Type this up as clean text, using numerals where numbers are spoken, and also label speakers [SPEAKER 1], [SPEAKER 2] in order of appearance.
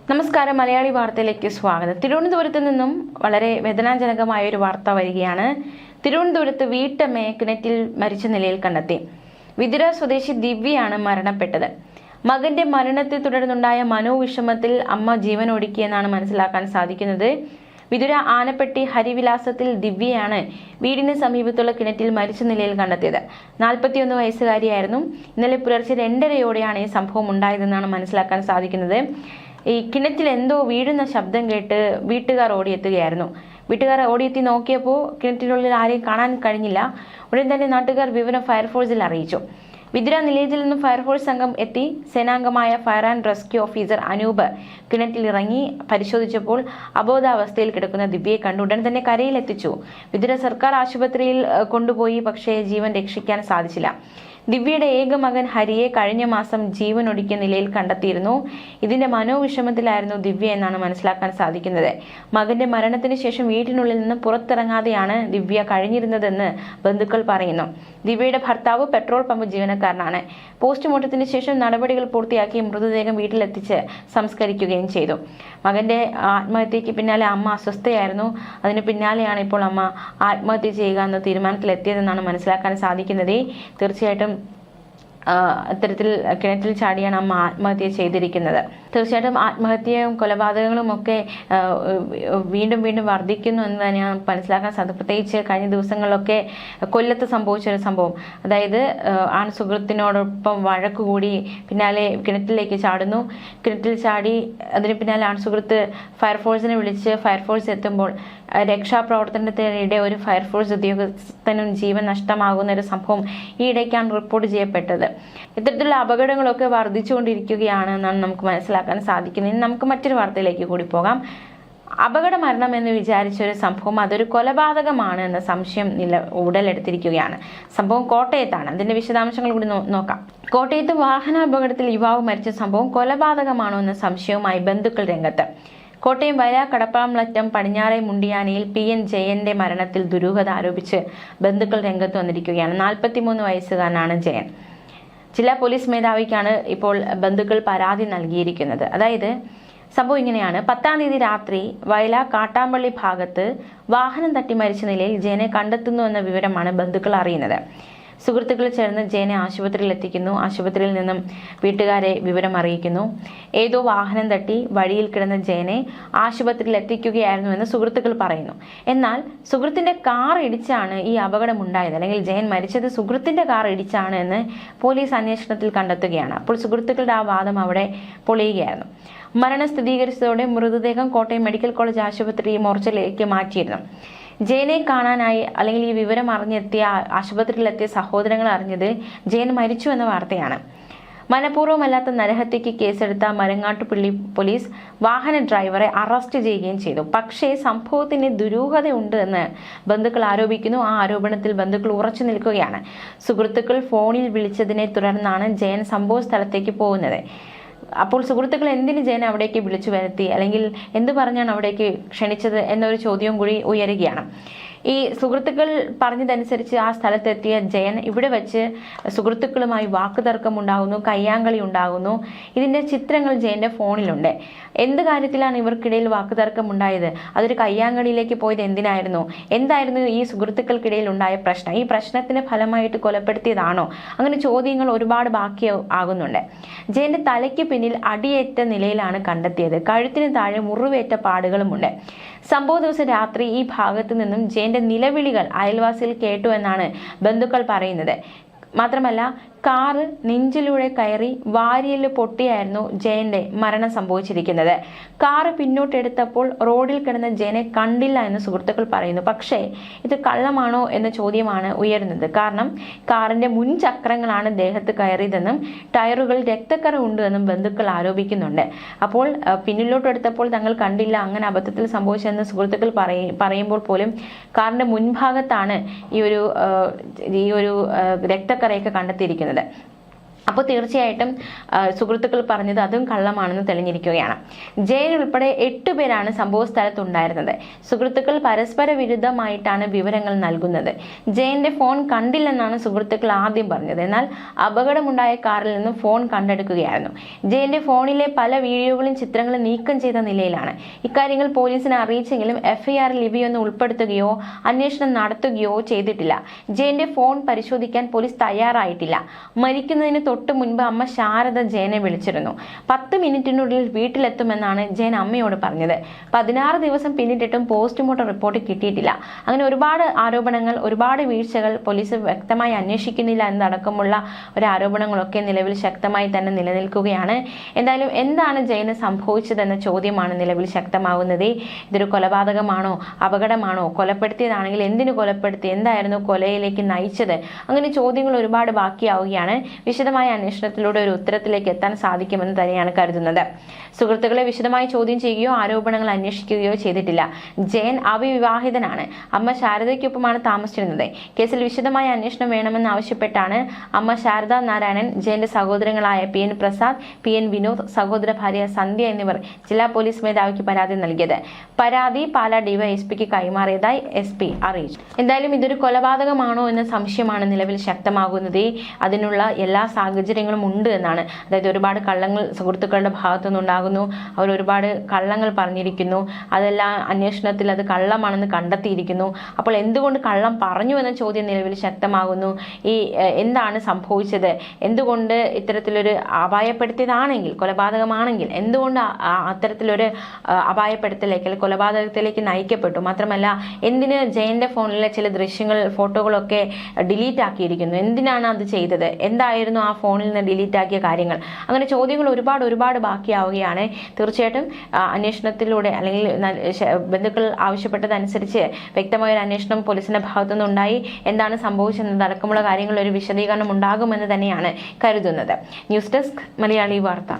[SPEAKER 1] നമസ്കാരം, മലയാളി വാർത്തയിലേക്ക് സ്വാഗതം. തിരുവനന്തപുരത്ത് നിന്നും വളരെ വേദനാജനകമായ ഒരു വാർത്ത വരികയാണ്. തിരുവനന്തപുരത്ത് വീട്ടമ്മയെ കിണറ്റിൽ മരിച്ച നിലയിൽ കണ്ടെത്തി. വിതുര സ്വദേശി ദിവ്യയാണ് മരണപ്പെട്ടത്. മകന്റെ മരണത്തെ തുടർന്നുണ്ടായ മനോവിഷമത്തിൽ അമ്മ ജീവനൊടുക്കിയെന്നാണ് മനസ്സിലാക്കാൻ സാധിക്കുന്നത്. വിതുര ആനപ്പെട്ടി ഹരിവിലാസത്തിൽ ദിവ്യയാണ് വീടിന് സമീപത്തുള്ള കിണറ്റിൽ മരിച്ച നിലയിൽ കണ്ടെത്തിയത്. 41 വയസ്സുകാരിയായിരുന്നു. ഇന്നലെ പുലർച്ചെ 2:30-ഓടെയാണ് ഈ സംഭവം ഉണ്ടായതെന്നാണ് മനസ്സിലാക്കാൻ സാധിക്കുന്നത്. ഈ കിണറ്റിൽ എന്തോ വീഴുന്ന ശബ്ദം കേട്ട് വീട്ടുകാർ ഓടിയെത്തുകയായിരുന്നു. വീട്ടുകാർ ഓടിയെത്തി നോക്കിയപ്പോൾ കിണറ്റിനുള്ളിൽ ആരെയും കാണാൻ കഴിഞ്ഞില്ല. ഉടൻ തന്നെ നാട്ടുകാർ വിവരം ഫയർഫോഴ്സിൽ അറിയിച്ചു. വിതുര നിലയത്തിൽ നിന്നും ഫയർഫോഴ്സ് സംഘം എത്തി. സേനാംഗമായ fire and rescue officer Anoop കിണറ്റിലിറങ്ങി പരിശോധിച്ചപ്പോൾ അബോധാവസ്ഥയിൽ കിടക്കുന്ന ദിവ്യയെ കണ്ടു. ഉടൻ തന്നെ കരയിലെത്തിച്ചു. വിതുര സർക്കാർ ആശുപത്രിയിൽ കൊണ്ടുപോയി. പക്ഷേ ജീവൻ രക്ഷിക്കാൻ സാധിച്ചില്ല. ദിവ്യയുടെ ഏക മകൻ ഹരിയെ കഴിഞ്ഞ മാസം ജീവനൊടുക്കിയ നിലയിൽ കണ്ടെത്തിയിരുന്നു. ഇതിന്റെ മനോവിഷമത്തിലായിരുന്നു ദിവ്യ എന്നാണ് മനസ്സിലാക്കാൻ സാധിക്കുന്നത്. മകന്റെ മരണത്തിന് ശേഷം വീട്ടിനുള്ളിൽ നിന്ന് പുറത്തിറങ്ങാതെയാണ് ദിവ്യ കഴിഞ്ഞിരുന്നതെന്ന് ബന്ധുക്കൾ പറയുന്നു. ദിവ്യയുടെ ഭർത്താവ് പെട്രോൾ പമ്പ് ജീവനക്കാരനാണ്. പോസ്റ്റ്മോർട്ടത്തിന് ശേഷം നടപടികൾ പൂർത്തിയാക്കി മൃതദേഹം വീട്ടിലെത്തിച്ച് സംസ്കരിക്കുകയും ചെയ്തു. മകന്റെ ആത്മഹത്യക്ക് പിന്നാലെ അമ്മ അസ്വസ്ഥയായിരുന്നു. അതിന് പിന്നാലെയാണ് ഇപ്പോൾ അമ്മ ആത്മഹത്യ ചെയ്യുക എന്ന തീരുമാനത്തിലെത്തിയതെന്നാണ് മനസ്സിലാക്കാൻ സാധിക്കുന്നത്. തീർച്ചയായിട്ടും അത്തരത്തിൽ കിണറ്റിൽ ചാടിയാണ് അമ്മ ആത്മഹത്യ ചെയ്തിരിക്കുന്നത്. തീർച്ചയായിട്ടും ആത്മഹത്യയും കൊലപാതകങ്ങളും ഒക്കെ വീണ്ടും വീണ്ടും വർദ്ധിക്കുന്നു എന്ന് തന്നെയാണ് മനസ്സിലാക്കാൻ സാധിക്കും. പ്രത്യേകിച്ച് കഴിഞ്ഞ ദിവസങ്ങളിലൊക്കെ കൊല്ലത്ത് സംഭവിച്ച ഒരു സംഭവം, അതായത് ആൺ സുഹൃത്തിനോടൊപ്പം വഴക്കുകൂടി പിന്നാലെ കിണറ്റിലേക്ക് ചാടുന്നു. കിണറ്റിൽ ചാടി അതിന് പിന്നാലെ ആൺ സുഹൃത്ത് ഫയർഫോഴ്സിനെ വിളിച്ച് ഫയർഫോഴ്സ് എത്തുമ്പോൾ രക്ഷാപ്രവർത്തനത്തിനിടെ ഒരു ഫയർഫോഴ്സ് ഉദ്യോഗസ്ഥനും ജീവൻ നഷ്ടമാകുന്ന ഒരു സംഭവം ഈ ഇടയ്ക്കാണ് റിപ്പോർട്ട് ചെയ്യപ്പെട്ടത്. ഇത്തരത്തിലുള്ള അപകടങ്ങളൊക്കെ വർദ്ധിച്ചുകൊണ്ടിരിക്കുകയാണ് എന്നാണ് നമുക്ക് മനസ്സിലാക്കാൻ സാധിക്കുന്നത്. ഇനി നമുക്ക് മറ്റൊരു വാർത്തയിലേക്ക് കൂടി പോകാം. അപകട മരണം എന്ന് വിചാരിച്ച ഒരു സംഭവം അതൊരു കൊലപാതകമാണ് എന്ന സംശയം ഉടലെടുത്തിരിക്കുകയാണ്. സംഭവം കോട്ടയത്താണ്. അതിന്റെ വിശദാംശങ്ങൾ കൂടി നോക്കാം. കോട്ടയത്ത് വാഹനാപകടത്തിൽ യുവാവ് മരിച്ച സംഭവം കൊലപാതകമാണോ എന്ന സംശയവുമായി ബന്ധുക്കൾ രംഗത്ത്. കോട്ടയം വയല കടപ്പാളറ്റം പടിഞ്ഞാറെ മുണ്ടിയാനയിൽ PN ജയന്റെ മരണത്തിൽ ദുരൂഹത ആരോപിച്ച് ബന്ധുക്കൾ രംഗത്ത് വന്നിരിക്കുകയാണ്. 43 വയസ്സുകാരനാണ് ജയൻ. ജില്ലാ പോലീസ് മേധാവിക്കാണ് ഇപ്പോൾ ബന്ധുക്കൾ പരാതി നൽകിയിരിക്കുന്നത്. അതായത് സംഭവം ഇങ്ങനെയാണ്. 10-ാം തീയതി രാത്രി വയല കാട്ടാമ്പള്ളി ഭാഗത്ത് വാഹനം തട്ടി മരിച്ച നിലയിൽ ജയനെ കണ്ടെത്തുന്നു എന്ന വിവരമാണ് ബന്ധുക്കൾ അറിയുന്നത്. സുഹൃത്തുക്കൾ ചേർന്ന് ജയനെ ആശുപത്രിയിൽ എത്തിക്കുന്നു. ആശുപത്രിയിൽ നിന്നും വീട്ടുകാരെ വിവരം അറിയിക്കുന്നു. ഏതോ വാഹനം തട്ടി വഴിയിൽ കിടന്ന ജയനെ ആശുപത്രിയിൽ എത്തിക്കുകയായിരുന്നു എന്ന് സുഹൃത്തുക്കൾ പറയുന്നു. എന്നാൽ സുഹൃത്തിന്റെ കാർ ഇടിച്ചാണ് ഈ അപകടം ഉണ്ടായത്, അല്ലെങ്കിൽ ജയൻ മരിച്ചത് സുഹൃത്തിന്റെ കാർ ഇടിച്ചാണ് എന്ന് പോലീസ് അന്വേഷണത്തിൽ കണ്ടെത്തുകയാണ്. അപ്പോൾ സുഹൃത്തുക്കളുടെ ആ വാദം അവിടെ പൊളിയുകയായിരുന്നു. മരണം സ്ഥിരീകരിച്ചതോടെ മൃതദേഹം കോട്ടയം മെഡിക്കൽ കോളേജ് ആശുപത്രി മോർച്ചറിയിലേക്ക് മാറ്റിയിരുന്നു. ജയനെ കാണാനായി അല്ലെങ്കിൽ ഈ വിവരം അറിഞ്ഞെത്തിയ ആശുപത്രിയിലെത്തിയ സഹോദരങ്ങൾ അറിഞ്ഞത് ജയൻ മരിച്ചു എന്ന വാർത്തയാണ്. മനഃപൂർവ്വമല്ലാത്ത നരഹത്യക്ക് കേസെടുത്ത മരങ്ങാട്ടുപള്ളി പോലീസ് വാഹന ഡ്രൈവറെ അറസ്റ്റ് ചെയ്യുകയും ചെയ്തു. പക്ഷേ സംഭവത്തിന് ദുരൂഹതയുണ്ട് എന്ന് ബന്ധുക്കൾ ആരോപിക്കുന്നു. ആ ആരോപണത്തിൽ ബന്ധുക്കൾ ഉറച്ചു നിൽക്കുകയാണ്. സുഹൃത്തുക്കൾ ഫോണിൽ വിളിച്ചതിനെ തുടർന്നാണ് ജയൻ സംഭവ സ്ഥലത്തേക്ക് പോകുന്നത്. അപ്പോൾ സുഹൃത്തുക്കൾ എന്തിന് ജയനെ അവിടേക്ക് വിളിച്ചു വരുത്തി, അല്ലെങ്കിൽ എന്ത് പറഞ്ഞാണ് അവിടേക്ക് ക്ഷണിച്ചത് എന്നൊരു ചോദ്യവും കൂടി ഉയരുകയാണ്. ഈ സുഹൃത്തുക്കൾ പറഞ്ഞതനുസരിച്ച് ആ സ്ഥലത്തെത്തിയ ജയൻ ഇവിടെ വെച്ച് സുഹൃത്തുക്കളുമായി വാക്കുതർക്കം ഉണ്ടാകുന്നു, കയ്യാങ്കളി ഉണ്ടാകുന്നു. ഇതിന്റെ ചിത്രങ്ങൾ ജയന്റെ ഫോണിലുണ്ട്. എന്ത് കാര്യത്തിലാണ് ഇവർക്കിടയിൽ വാക്കുതർക്കം ഉണ്ടായത്? അതൊരു കയ്യാങ്കളിയിലേക്ക് പോയത് എന്തിനായിരുന്നു? എന്തായിരുന്നു ഈ സുഹൃത്തുക്കൾക്കിടയിൽ ഉണ്ടായ പ്രശ്നം? ഈ പ്രശ്നത്തിന് ഫലമായിട്ട് കൊലപ്പെടുത്തിയതാണോ? അങ്ങനെ ചോദ്യങ്ങൾ ഒരുപാട് ബാക്കി ആകുന്നുണ്ട്. ജയന്റെ തലയ്ക്ക് പിന്നിൽ അടിയേറ്റ നിലയിലാണ് കണ്ടെത്തിയത്. കഴുത്തിന് താഴെ മുറിവേറ്റ പാടുകളുമുണ്ട്. സംഭവ ദിവസം രാത്രി ഈ ഭാഗത്തു നിന്നും ജയന്റെ നിലവിളികൾ അയൽവാസികൾ കേട്ടു എന്നാണ് ബന്ധുക്കൾ പറയുന്നത്. മാത്രമല്ല കാറ് നെഞ്ചിലൂടെ കയറി വാരിയല് പൊട്ടിയായിരുന്നു ജയന്റെ മരണം സംഭവിച്ചിരിക്കുന്നത്. കാറ് പിന്നോട്ടെടുത്തപ്പോൾ റോഡിൽ കിടന്ന ജയനെ കണ്ടില്ല എന്ന് സുഹൃത്തുക്കൾ പറയുന്നു. പക്ഷേ ഇത് കള്ളമാണോ എന്ന ചോദ്യമാണ് ഉയരുന്നത്. കാരണം കാറിന്റെ മുൻ ചക്രങ്ങളാണ് ദേഹത്ത് കയറിയതെന്നും ടയറുകൾ രക്തക്കറ ഉണ്ട് എന്നും ബന്ധുക്കൾ ആരോപിക്കുന്നുണ്ട്. അപ്പോൾ പിന്നിലോട്ടെടുത്തപ്പോൾ തങ്ങൾ കണ്ടില്ല, അങ്ങനെ അബദ്ധത്തിൽ സംഭവിച്ചതെന്ന് സുഹൃത്തുക്കൾ പറയുമ്പോൾ പോലും കാറിന്റെ മുൻഭാഗത്താണ് ഈ ഒരു രക്തക്കറയൊക്കെ കണ്ടെത്തിയിരിക്കുന്നത്. അപ്പോൾ തീർച്ചയായിട്ടും സുഹൃത്തുക്കൾ പറഞ്ഞത് അതും കള്ളമാണെന്ന് തെളിഞ്ഞിരിക്കുകയാണ്. ജയൻ ഉൾപ്പെടെ 8 പേരാണ് സംഭവ സ്ഥലത്തുണ്ടായിരുന്നത്. സുഹൃത്തുക്കൾ പരസ്പര വിരുദ്ധമായിട്ടാണ് വിവരങ്ങൾ നൽകുന്നത്. ജയന്റെ ഫോൺ കണ്ടില്ലെന്നാണ് സുഹൃത്തുക്കൾ ആദ്യം പറഞ്ഞത്. എന്നാൽ അപകടമുണ്ടായ കാറിൽ നിന്ന് ഫോൺ കണ്ടെടുക്കുകയായിരുന്നു. ജയന്റെ ഫോണിലെ പല വീഡിയോകളും ചിത്രങ്ങളും നീക്കം ചെയ്ത നിലയിലാണ്. ഇക്കാര്യങ്ങൾ പോലീസിനെ അറിയിച്ചെങ്കിലും FIR-ൽ ഇവയൊന്നും ഉൾപ്പെടുത്തുകയോ അന്വേഷണം നടത്തുകയോ ചെയ്തിട്ടില്ല. ജയന്റെ ഫോൺ പരിശോധിക്കാൻ പോലീസ് തയ്യാറായിട്ടില്ല. മരിക്കുന്നതിന് തൊട്ട് മുൻപ് അമ്മ ശാരദ ജയനെ വിളിച്ചിരുന്നു. 10 മിനിറ്റിനുള്ളിൽ വീട്ടിലെത്തുമെന്നാണ് ജയൻ അമ്മയോട് പറഞ്ഞത്. 16 ദിവസം പിന്നിട്ടിട്ടും പോസ്റ്റ്മോർട്ടം റിപ്പോർട്ട് കിട്ടിയിട്ടില്ല. അങ്ങനെ ഒരുപാട് ആരോപണങ്ങൾ, ഒരുപാട് വീഴ്ചകൾ പോലീസ് വ്യക്തമായി അന്വേഷിക്കുന്നില്ല എന്നടക്കമുള്ള ഒരു ആരോപണങ്ങളൊക്കെ നിലവിൽ ശക്തമായി തന്നെ നിലനിൽക്കുകയാണ്. എന്തായാലും എന്താണ് ജയന് സംഭവിച്ചതെന്ന ചോദ്യമാണ് നിലവിൽ ശക്തമാകുന്നത്. ഇതൊരു കൊലപാതകമാണോ, അപകടമാണോ, കൊലപ്പെടുത്തിയതാണെങ്കിൽ എന്തിനു കൊലപ്പെടുത്തി, എന്തായിരുന്നു കൊലയിലേക്ക് നയിച്ചത്, അങ്ങനെ ചോദ്യങ്ങൾ ഒരുപാട് ബാക്കിയാവുകയാണ്. വിശദമായ അന്വേഷണത്തിലൂടെ ഒരു ഉത്തരത്തിലേക്ക് എത്താൻ സാധിക്കുമെന്ന് തന്നെയാണ് കരുതുന്നത്. സുഹൃത്തുക്കളെ വിശദമായി ചോദ്യം ചെയ്യുകയോ ആരോപണങ്ങൾ അന്വേഷിക്കുകയോ ചെയ്തിട്ടില്ല. ജയൻ അവിവാഹിതനാണ്. അമ്മ ശാരദയ്ക്കൊപ്പമാണ് താമസിച്ചിരുന്നത്. കേസിൽ വിശദമായ അന്വേഷണം വേണമെന്ന് ആവശ്യപ്പെട്ടാണ് അമ്മ ശാരദ നാരായണൻ, ജയന്റെ സഹോദരങ്ങളായ PN പ്രസാദ്, PN വിനോദ്, സഹോദര ഭാര്യ സന്ധ്യ എന്നിവർ ജില്ലാ പോലീസ് മേധാവിക്ക് പരാതി നൽകിയത്. പരാതി പാലാ DYSPക്ക് കൈമാറിയതായി SP അറിയിച്ചു. എന്തായാലും ഇതൊരു കൊലപാതകമാണോ എന്ന സംശയമാണ് നിലവിൽ ശക്തമാകുന്നത്. അതിനുള്ള എല്ലാ സാഹചര്യങ്ങളും ഉണ്ട് എന്നാണ്. അതായത് ഒരുപാട് കള്ളങ്ങൾ സുഹൃത്തുക്കളുടെ ഭാഗത്തു നിന്നുണ്ടാകുന്നു. അവർ ഒരുപാട് കള്ളങ്ങൾ പറഞ്ഞിരിക്കുന്നു. അതെല്ലാം അന്വേഷണത്തിൽ അത് കള്ളമാണെന്ന് കണ്ടെത്തിയിരിക്കുന്നു. അപ്പോൾ എന്തുകൊണ്ട് കള്ളം പറഞ്ഞു എന്ന ചോദ്യം നിലവിൽ ശക്തമാകുന്നു. എന്താണ് സംഭവിച്ചത്, എന്തുകൊണ്ട് ഇത്തരത്തിലൊരു അപായപ്പെടുത്തിയതാണെങ്കിൽ, കൊലപാതകമാണെങ്കിൽ എന്തുകൊണ്ട് അത്തരത്തിലൊരു അപായപ്പെടുത്തലേക്ക്, കൊലപാതകത്തിലേക്ക് നയിക്കപ്പെട്ടു? മാത്രമല്ല എന്തിന് ജയന്റെ ഫോണിലെ ചില ദൃശ്യങ്ങൾ, ഫോട്ടോകളൊക്കെ ഡിലീറ്റ് ആക്കിയിരിക്കുന്നു? എന്തിനാണ് അത് ചെയ്തത്? എന്തായിരുന്നു ആ ഫോണിൽ നിന്ന് ഡിലീറ്റ് ആക്കിയ കാര്യങ്ങൾ? അങ്ങനെ ചോദ്യങ്ങൾ ഒരുപാട് ബാക്കിയാവുകയാണ്. തീർച്ചയായിട്ടും അന്വേഷണത്തിലൂടെ, അല്ലെങ്കിൽ ബന്ധുക്കൾ ആവശ്യപ്പെട്ടതനുസരിച്ച് വ്യക്തമായ ഒരു അന്വേഷണം പോലീസിന്റെ ഭാഗത്തുനിന്നുണ്ടായി. എന്താണ് സംഭവിച്ചത് അടക്കമുള്ള കാര്യങ്ങൾ ഒരു വിശദീകരണം ഉണ്ടാകുമെന്ന് തന്നെയാണ് കരുതുന്നത്. ന്യൂസ് ഡെസ്ക് മലയാളി വാർത്ത.